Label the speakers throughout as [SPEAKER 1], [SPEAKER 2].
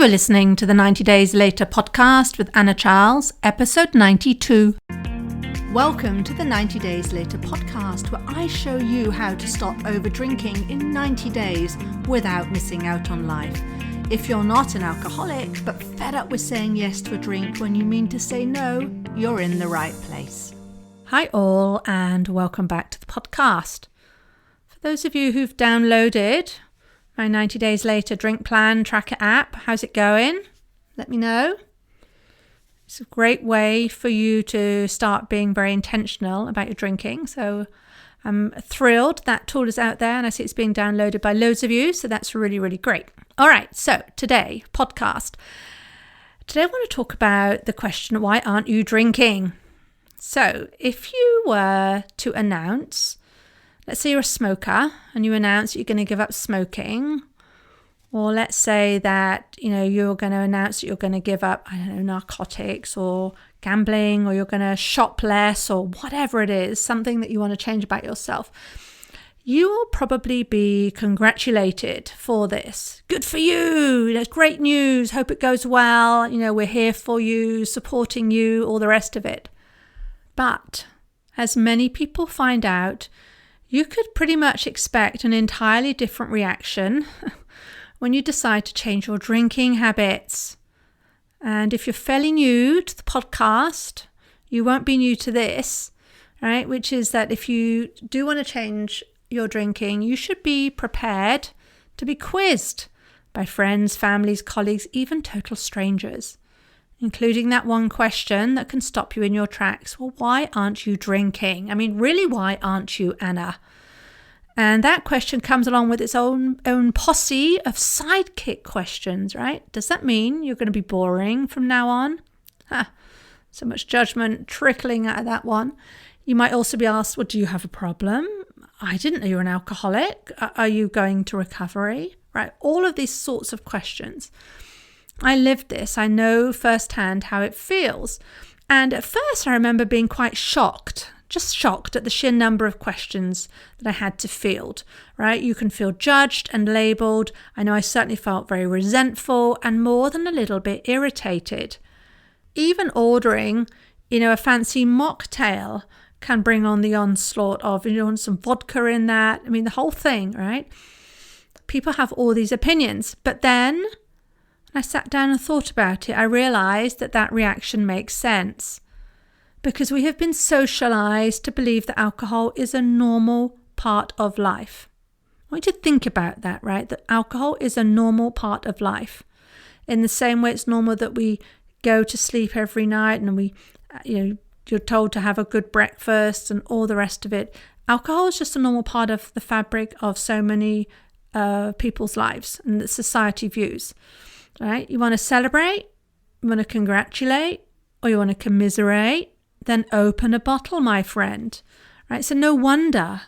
[SPEAKER 1] You are listening to the 90 Days Later podcast with Anna Charles, episode 92. Welcome to the 90 Days Later podcast, where I show you how to stop over drinking in 90 days without missing out on life. If you're not an alcoholic, but fed up with saying yes to a drink when you mean to say no, you're in the right place. Hi all, and welcome back to the podcast. For those of you who've downloaded my 90 Days Later drink plan tracker app, how's it going? Let me know. It's a great way for you to start being very intentional about your drinking. So I'm thrilled that tool is out there and I see it's being downloaded by loads of you. So that's really, really great. All right. So today I want to talk about the question, why aren't you drinking? So if you were to announce, let's say you're a smoker and you announce that you're going to give up smoking, or let's say that, you're going to announce that you're going to give up, narcotics or gambling, or you're going to shop less, or whatever it is, something that you want to change about yourself. You will probably be congratulated for this. Good for you. That's great news. Hope it goes well. We're here for you, supporting you, all the rest of it. But as many people find out, you could pretty much expect an entirely different reaction when you decide to change your drinking habits. And if you're fairly new to the podcast, you won't be new to this, right? Which is that if you do want to change your drinking, you should be prepared to be quizzed by friends, families, colleagues, even total strangers, including that one question that can stop you in your tracks. Well, why aren't you drinking? Really, why aren't you, Anna? And that question comes along with its own posse of sidekick questions, right? Does that mean you're going to be boring from now on? So much judgment trickling out of that one. You might also be asked, well, do you have a problem? I didn't know you were an alcoholic. Are you going to recovery? Right? All of these sorts of questions. I lived this. I know firsthand how it feels. And at first I remember being quite shocked at the sheer number of questions that I had to field, right? You can feel judged and labelled. I know I certainly felt very resentful and more than a little bit irritated. Even ordering, a fancy mocktail can bring on the onslaught of, some vodka in that. The whole thing, right? People have all these opinions. But then when I sat down and thought about it, I realised that reaction makes sense. Because we have been socialized to believe that alcohol is a normal part of life. I want you to think about that, right? That alcohol is a normal part of life. In the same way it's normal that we go to sleep every night and you're told to have a good breakfast and all the rest of it. Alcohol is just a normal part of the fabric of so many people's lives and that society views, right? You want to celebrate, you want to congratulate, or you want to commiserate, then open a bottle, my friend, right? So no wonder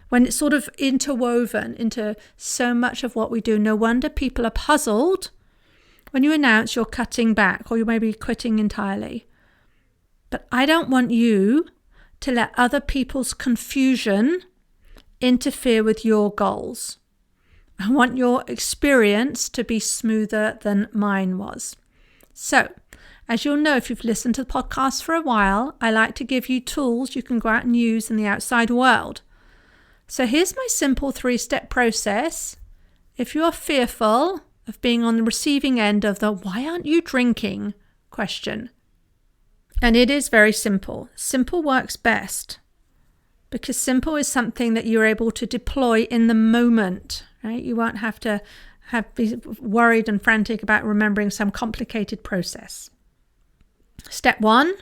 [SPEAKER 1] when it's sort of interwoven into so much of what we do, no wonder people are puzzled when you announce you're cutting back or you may be quitting entirely. But I don't want you to let other people's confusion interfere with your goals. I want your experience to be smoother than mine was. So, as you'll know if you've listened to the podcast for a while, I like to give you tools you can go out and use in the outside world. So here's my simple 3-step process. If you are fearful of being on the receiving end of the why aren't you drinking question. And it is very simple. Simple works best because simple is something that you're able to deploy in the moment, right? You won't have to be worried and frantic about remembering some complicated process. Step 1,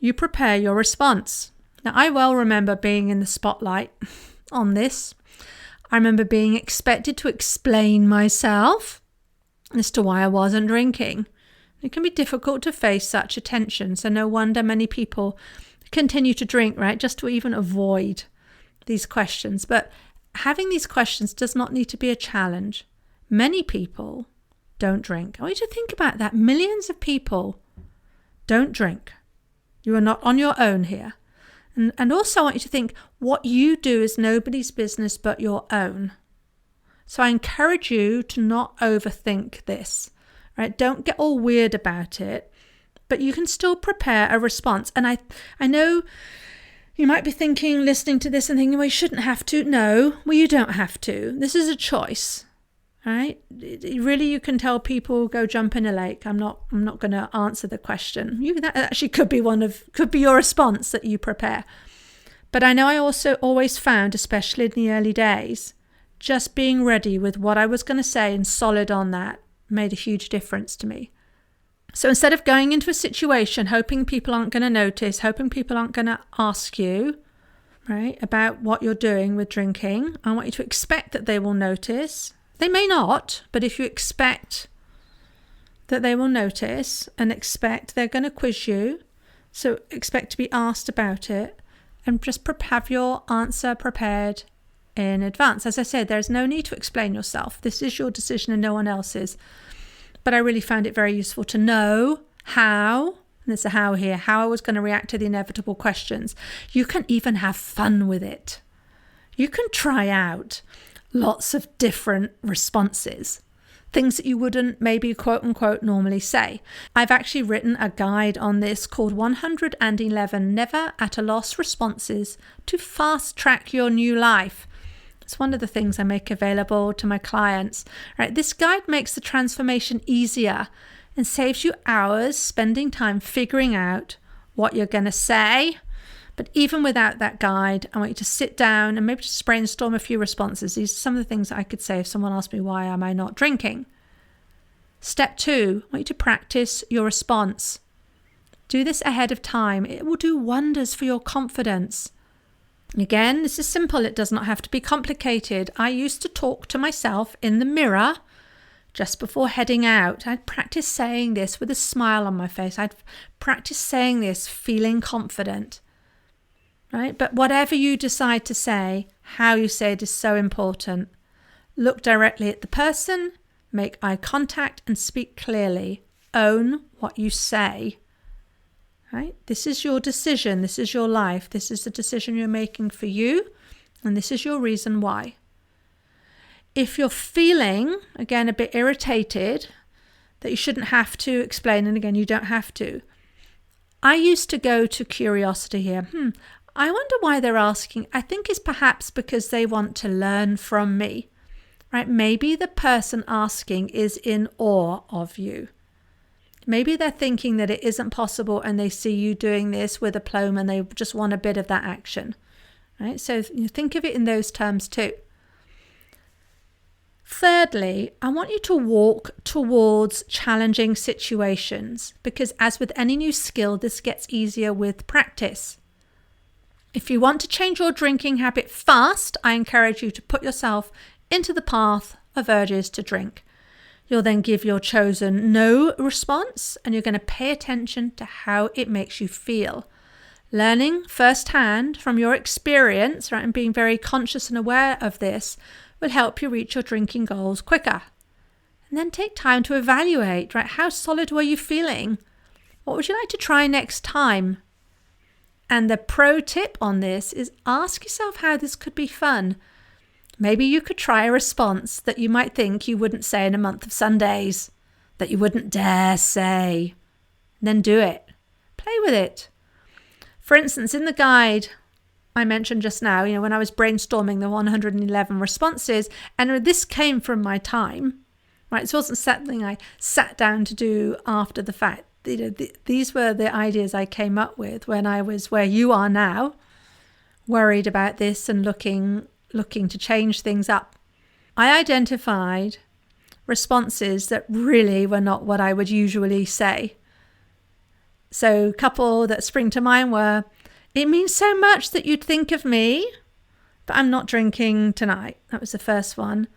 [SPEAKER 1] you prepare your response. Now, I well remember being in the spotlight on this. I remember being expected to explain myself as to why I wasn't drinking. It can be difficult to face such attention, so no wonder many people continue to drink, right, just to even avoid these questions. But having these questions does not need to be a challenge. Many people don't drink. I want you to think about that. Millions of people don't drink. You are not on your own here. And also I want you to think what you do is nobody's business but your own. So I encourage you to not overthink this, right? Don't get all weird about it, but you can still prepare a response. And I know you might be thinking, listening to this and thinking, well, you shouldn't have to. No, well, you don't have to. This is a choice, right? Really, you can tell people, go jump in a lake. I'm not going to answer the question. That actually could be your response that you prepare. But I know I also always found, especially in the early days, just being ready with what I was going to say and solid on that made a huge difference to me. So instead of going into a situation hoping people aren't going to notice, hoping people aren't going to ask you, right, about what you're doing with drinking, I want you to expect that they will notice. They may not, but if you expect that they will notice and expect they're going to quiz you, so expect to be asked about it, and just have your answer prepared in advance. As I said, there's no need to explain yourself. This is your decision and no one else's. But I really found it very useful to know how, and there's a how here, how I was going to react to the inevitable questions. You can even have fun with it. You can try out lots of different responses, things that you wouldn't maybe quote unquote normally say. I've actually written a guide on this called 111 Never at a Loss Responses to Fast Track Your New Life. It's one of the things I make available to my clients. Right, this guide makes the transformation easier and saves you hours spending time figuring out what you're going to say. But even without that guide, I want you to sit down and maybe just brainstorm a few responses. These are some of the things that I could say if someone asked me, why am I not drinking? Step 2, I want you to practice your response. Do this ahead of time. It will do wonders for your confidence. Again, this is simple. It does not have to be complicated. I used to talk to myself in the mirror just before heading out. I'd practice saying this with a smile on my face. I'd practice saying this feeling confident. Right? But whatever you decide to say, how you say it is so important. Look directly at the person, make eye contact and speak clearly. Own what you say. Right? This is your decision. This is your life. This is the decision you're making for you. And this is your reason why. If you're feeling, again, a bit irritated, that you shouldn't have to explain, and again, you don't have to. I used to go to curiosity here. I wonder why they're asking. I think it's perhaps because they want to learn from me, right? Maybe the person asking is in awe of you. Maybe they're thinking that it isn't possible and they see you doing this with aplomb and they just want a bit of that action, right? So you think of it in those terms too. Thirdly, I want you to walk towards challenging situations because as with any new skill, this gets easier with practice. If you want to change your drinking habit fast, I encourage you to put yourself into the path of urges to drink. You'll then give your chosen no response and you're going to pay attention to how it makes you feel. Learning firsthand from your experience, right, and being very conscious and aware of this will help you reach your drinking goals quicker. And then take time to evaluate, right, how solid were you feeling? What would you like to try next time? And the pro tip on this is ask yourself how this could be fun. Maybe you could try a response that you might think you wouldn't say in a month of Sundays, that you wouldn't dare say. Then do it. Play with it. For instance, in the guide I mentioned just now, when I was brainstorming the 111 responses, and this came from my time, right? It wasn't something I sat down to do after the fact. These were the ideas I came up with when I was where you are now, worried about this and looking to change things up. I identified responses that really were not what I would usually say. So a couple that spring to mind were, it means so much that you'd think of me, but I'm not drinking tonight. That was the first one.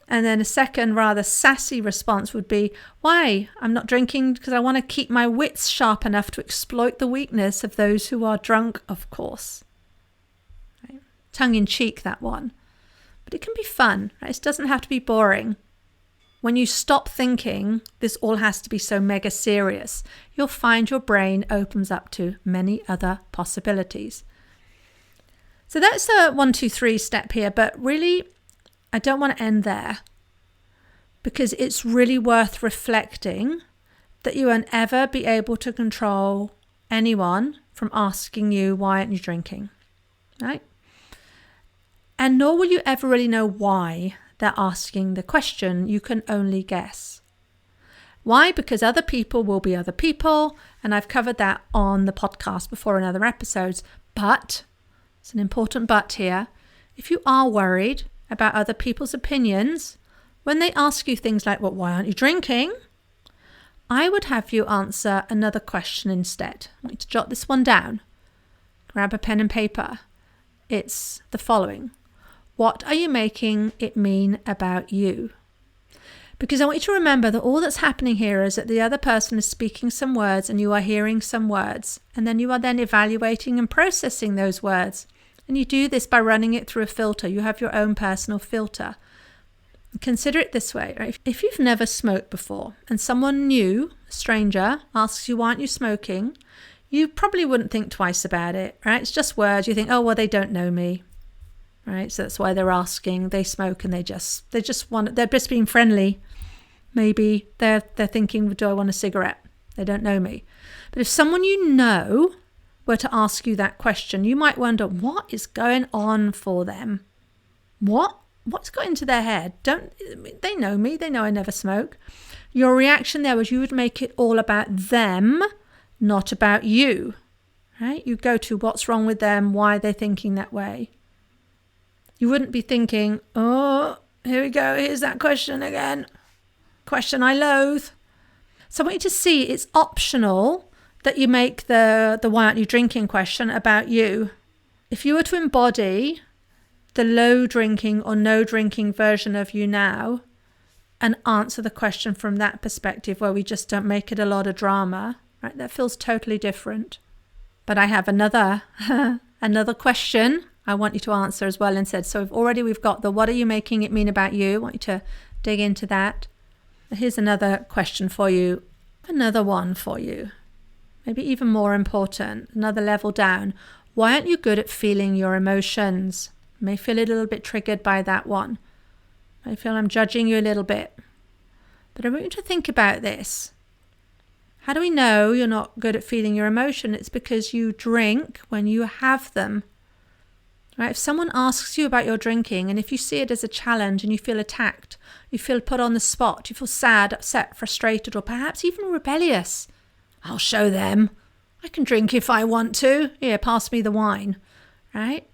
[SPEAKER 1] And then a second rather sassy response would be, why? I'm not drinking because I want to keep my wits sharp enough to exploit the weakness of those who are drunk, of course. Right? Tongue in cheek, that one. But it can be fun, right? It doesn't have to be boring. When you stop thinking this all has to be so mega serious, you'll find your brain opens up to many other possibilities. So that's a 1, 2, 3 step here, but really, I don't want to end there because it's really worth reflecting that you won't ever be able to control anyone from asking you, why aren't you drinking? Right? And nor will you ever really know why they're asking the question. You can only guess. Why? Because other people will be other people. And I've covered that on the podcast before in other episodes. But, it's an important but here, if you are worried about other people's opinions, when they ask you things like, well, why aren't you drinking? I would have you answer another question instead. I want you to jot this one down. Grab a pen and paper. It's the following. What are you making it mean about you? Because I want you to remember that all that's happening here is that the other person is speaking some words and you are hearing some words. And then you are then evaluating and processing those words. And you do this by running it through a filter. You have your own personal filter. Consider it this way, right? If you've never smoked before and someone new, a stranger, asks you, why aren't you smoking? You probably wouldn't think twice about it, right? It's just words. You think, oh, well, they don't know me, right? So that's why they're asking. They smoke and they're just being friendly. Maybe they're thinking, do I want a cigarette? They don't know me. But if someone you know were to ask you that question, you might wonder, what is going on for them? What's got into their head? They know me? They know I never smoke. Your reaction there was you would make it all about them, not about you, right? You go to what's wrong with them, why they're thinking that way. You wouldn't be thinking, oh, here we go. Here's that question again. Question I loathe. So I want you to see it's optional that you make the why aren't you drinking question about you. If you were to embody the low drinking or no drinking version of you now and answer the question from that perspective where we just don't make it a lot of drama, right? That feels totally different. But I have another question I want you to answer as well instead. So we've got the what are you making it mean about you? I want you to dig into that. Here's another question for you. Another one for you. Maybe even more important, another level down. Why aren't you good at feeling your emotions? You may feel a little bit triggered by that one. I feel I'm judging you a little bit. But I want you to think about this. How do we know you're not good at feeling your emotion? It's because you drink when you have them. Right? If someone asks you about your drinking, and if you see it as a challenge and you feel attacked, you feel put on the spot, you feel sad, upset, frustrated, or perhaps even rebellious, I'll show them. I can drink if I want to. Here, pass me the wine. Right?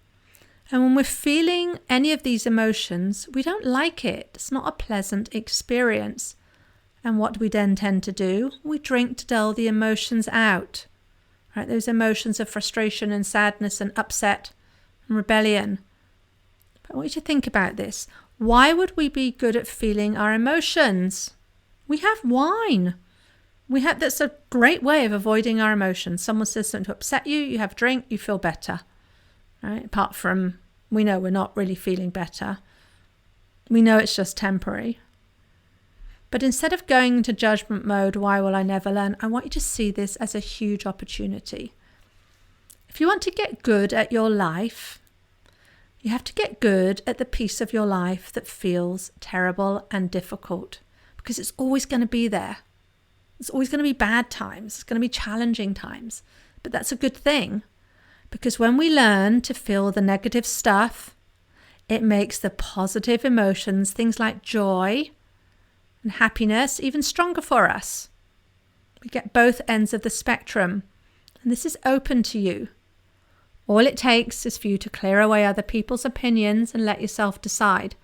[SPEAKER 1] And when we're feeling any of these emotions, we don't like it. It's not a pleasant experience. And what do we then tend to do? We drink to dull the emotions out. Right? Those emotions of frustration and sadness and upset and rebellion. But I want you to think about this. Why would we be good at feeling our emotions? We have wine. That's a great way of avoiding our emotions. Someone says something to upset you, you have a drink, you feel better. Right? Apart from, we know we're not really feeling better. We know it's just temporary. But instead of going into judgment mode, why will I never learn? I want you to see this as a huge opportunity. If you want to get good at your life, you have to get good at the piece of your life that feels terrible and difficult, because it's always going to be there. It's always going to be bad times. It's going to be challenging times. But that's a good thing, because when we learn to feel the negative stuff, it makes the positive emotions, things like joy and happiness, even stronger for us. We get both ends of the spectrum, and this is open to you. All it takes is for you to clear away other people's opinions and let yourself decide.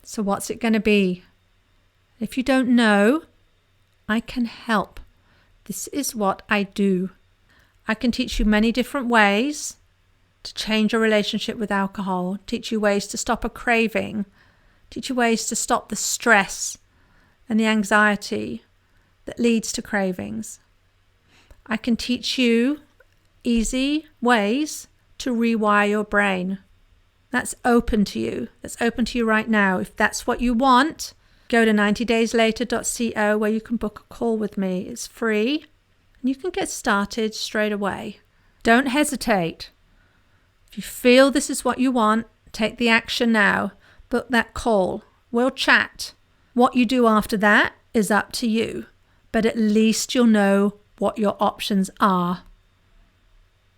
[SPEAKER 1] So what's it going to be? If you don't know, I can help. This is what I do. I can teach you many different ways to change your relationship with alcohol, teach you ways to stop a craving, teach you ways to stop the stress and the anxiety that leads to cravings. I can teach you easy ways to rewire your brain. That's open to you. That's open to you right now. If that's what you want, go to 90dayslater.co where you can book a call with me. It's free and you can get started straight away. Don't hesitate. If you feel this is what you want, take the action now. Book that call. We'll chat. What you do after that is up to you, but at least you'll know what your options are.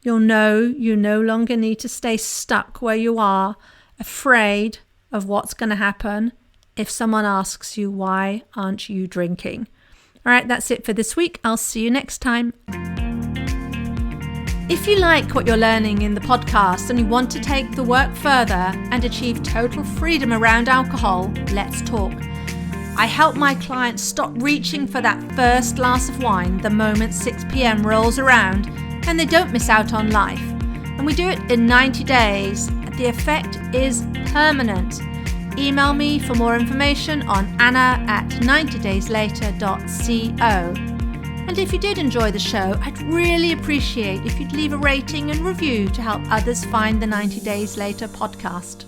[SPEAKER 1] You'll know you no longer need to stay stuck where you are, afraid of what's going to happen if someone asks you, why aren't you drinking? All right, that's it for this week. I'll see you next time. If you like what you're learning in the podcast and you want to take the work further and achieve total freedom around alcohol, let's talk. I help my clients stop reaching for that first glass of wine the moment 6 p.m. rolls around and they don't miss out on life. And we do it in 90 days. The effect is permanent. Email me for more information on anna@90dayslater.co. And if you did enjoy the show, I'd really appreciate if you'd leave a rating and review to help others find the 90 Days Later podcast.